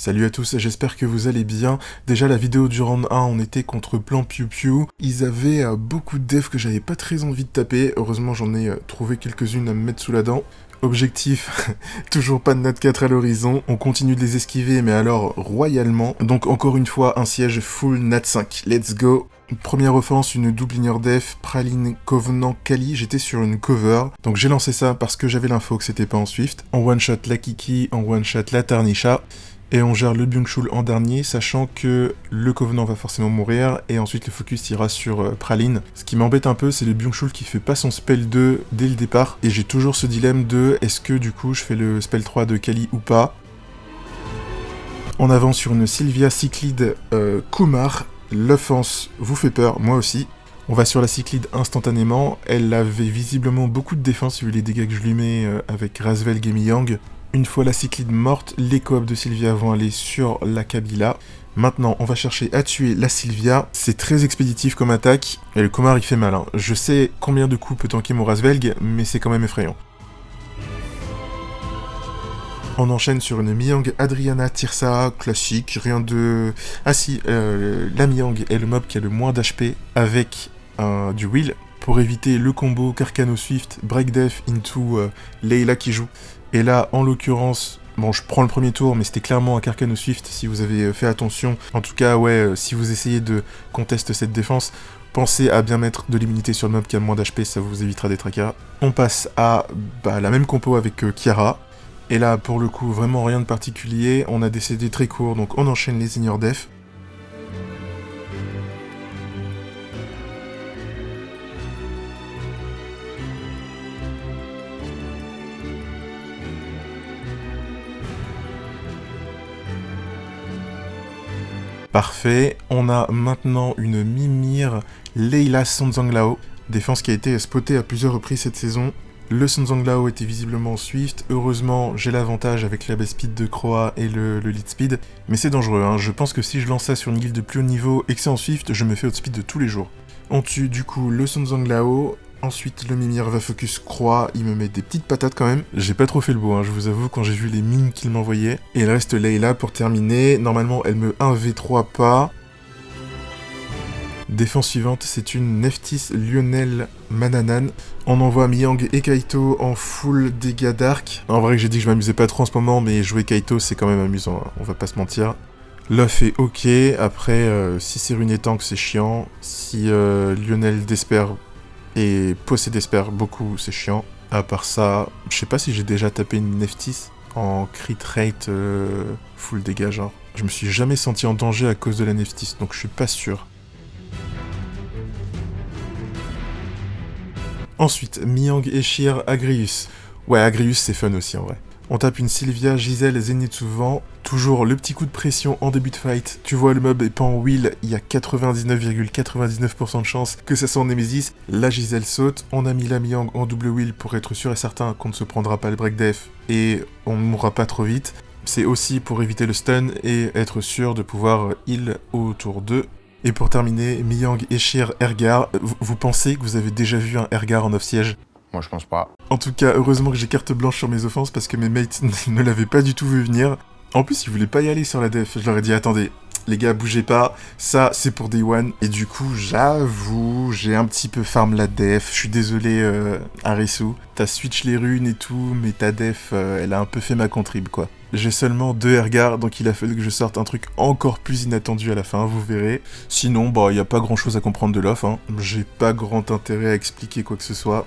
Salut à tous, j'espère que vous allez bien. Déjà la vidéo du round 1, on était contre Plan Piu Piu. Ils avaient beaucoup de devs que j'avais pas très envie de taper. Heureusement j'en ai trouvé quelques-unes à me mettre sous la dent. Objectif, toujours pas de Nat 4 à l'horizon. On continue de les esquiver, mais alors royalement. Donc encore une fois, un siège full Nat 5. Let's go. Première offense, une double ignore def, Praline, Covenant, Kali, j'étais sur une cover, donc j'ai lancé ça parce que j'avais l'info que c'était pas en Swift. En one shot la Kiki, en one shot la Tarnisha, et on gère le Byung-Chul en dernier, sachant que le Covenant va forcément mourir, et ensuite le focus ira sur Praline. Ce qui m'embête un peu, c'est le Byung-Chul qui fait pas son spell 2 dès le départ, et j'ai toujours ce dilemme de est-ce que du coup je fais le spell 3 de Kali ou pas. On avance sur une Sylvia Cyclide Kumar. L'offense vous fait peur, moi aussi. On va sur la Cyclide instantanément. Elle avait visiblement beaucoup de défense vu les dégâts que je lui mets avec Razvelg et Miyang. Une fois la Cyclide morte, les coops de Sylvia vont aller sur la Kabila. Maintenant, on va chercher à tuer la Sylvia. C'est très expéditif comme attaque. Et le Kumar, il fait mal. Hein. Je sais combien de coups peut tanker mon Razvelg, mais c'est quand même effrayant. On enchaîne sur une Miyang Adriana Tirsa, classique, rien de... Ah si, la Miyang est le mob qui a le moins d'HP avec du Will, pour éviter le combo Carcano Swift, Break Def into Layla qui joue. Et là, en l'occurrence, bon je prends le premier tour, mais c'était clairement un Carcano Swift si vous avez fait attention. En tout cas, ouais, si vous essayez de contester cette défense, pensez à bien mettre de l'immunité sur le mob qui a le moins d'HP, ça vous évitera des tracas. On passe à la même compo avec Kiara. Et là, pour le coup, vraiment rien de particulier, on a des CD très courts, donc on enchaîne les ignore def. Parfait, on a maintenant une Mimir Layla Sonzanglao, défense qui a été spotée à plusieurs reprises cette saison. Le Sonzanglao était visiblement Swift, heureusement j'ai l'avantage avec la base speed de Kroa et le lead speed, mais c'est dangereux, hein. Je pense que si je lance ça sur une guilde de plus haut niveau et que c'est en Swift, je me fais outspeed de tous les jours. On tue du coup le Sonzanglao, ensuite le Mimir va focus Kroa, il me met des petites patates quand même. J'ai pas trop fait le beau, hein, je vous avoue, quand j'ai vu les mines qu'il m'envoyait. Et il reste Layla pour terminer, normalement elle me 1v3 pas. Défense suivante, c'est une Neftis Lionel Mananan. On envoie Miyang et Kaito en full dégâts d'arc. En vrai, j'ai dit que je m'amusais pas trop en ce moment, mais jouer Kaito, c'est quand même amusant, hein, on va pas se mentir. L'off est ok, après, si c'est runé tank, c'est chiant. Si Lionel despère et possède despère beaucoup, c'est chiant. À part ça, je sais pas si j'ai déjà tapé une Neftis en crit rate full dégâts, genre. Je me suis jamais senti en danger à cause de la Neftis, donc je suis pas sûr. Ensuite, Miyang, Eshir, Agrius. Ouais, Agrius c'est fun aussi en vrai. On tape une Sylvia, Giselle, Zenitsu Vent. Toujours le petit coup de pression en début de fight. Tu vois le mob est pas en wheel, il y a 99,99% de chance que ça soit en Nemesis. La Giselle saute, on a mis la Miyang en double wheel pour être sûr et certain qu'on ne se prendra pas le break def et on ne mourra pas trop vite. C'est aussi pour éviter le stun et être sûr de pouvoir heal autour d'eux. Et pour terminer, Miyang, Eshir, Ergar. Vous pensez que vous avez déjà vu un Ergar en off-siège? Moi je pense pas. En tout cas, heureusement que j'ai carte blanche sur mes offenses parce que mes mates ne l'avaient pas du tout vu venir. En plus, ils voulaient pas y aller sur la def. Je leur ai dit, attendez, les gars, bougez pas, ça c'est pour Day One. Et du coup, j'avoue, j'ai un petit peu farm la def. Je suis désolé, Arisu. T'as switch les runes et tout, mais ta def, elle a un peu fait ma contrib, quoi. J'ai seulement 2 Ergar, donc il a fallu que je sorte un truc encore plus inattendu à la fin, vous verrez. Sinon, bah, y a pas grand chose à comprendre de l'off, hein. J'ai pas grand intérêt à expliquer quoi que ce soit.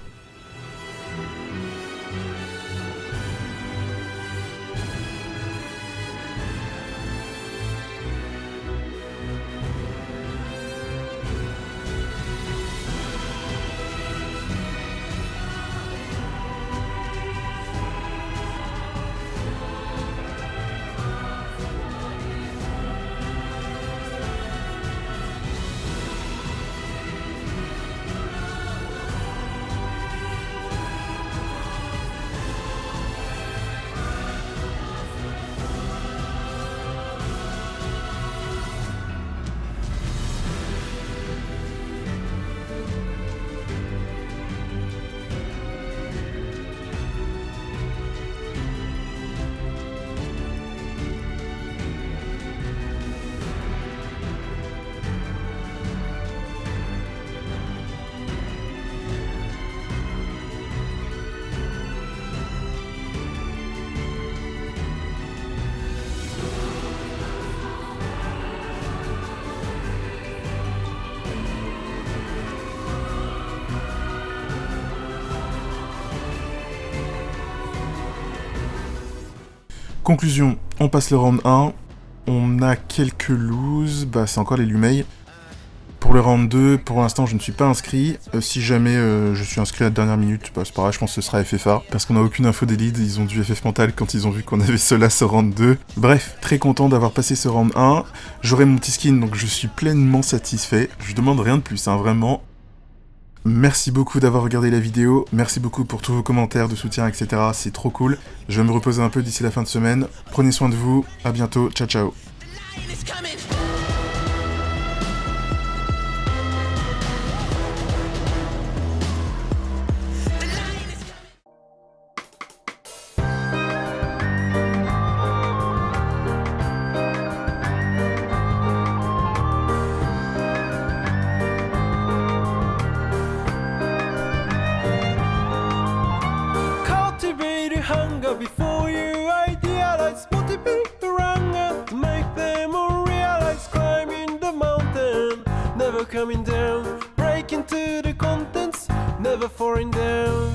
Conclusion, on passe le round 1. On a quelques loses, bah c'est encore les Lumei. Pour le round 2, pour l'instant je ne suis pas inscrit. Si jamais je suis inscrit à la dernière minute, bah, c'est pas grave, je pense que ce sera FFA. Parce qu'on n'a aucune info des leads, ils ont du FF mental quand ils ont vu qu'on avait cela ce round 2. Bref, très content d'avoir passé ce round 1. J'aurai mon petit skin, donc je suis pleinement satisfait. Je demande rien de plus, hein, vraiment. Merci beaucoup d'avoir regardé la vidéo, merci beaucoup pour tous vos commentaires de soutien, etc. C'est trop cool. Je vais me reposer un peu d'ici la fin de semaine. Prenez soin de vous, à bientôt, ciao ciao. Hunger before you idealize, motivate the hunger to make them all realize. Climbing the mountain, never coming down, breaking to the contents, never falling down.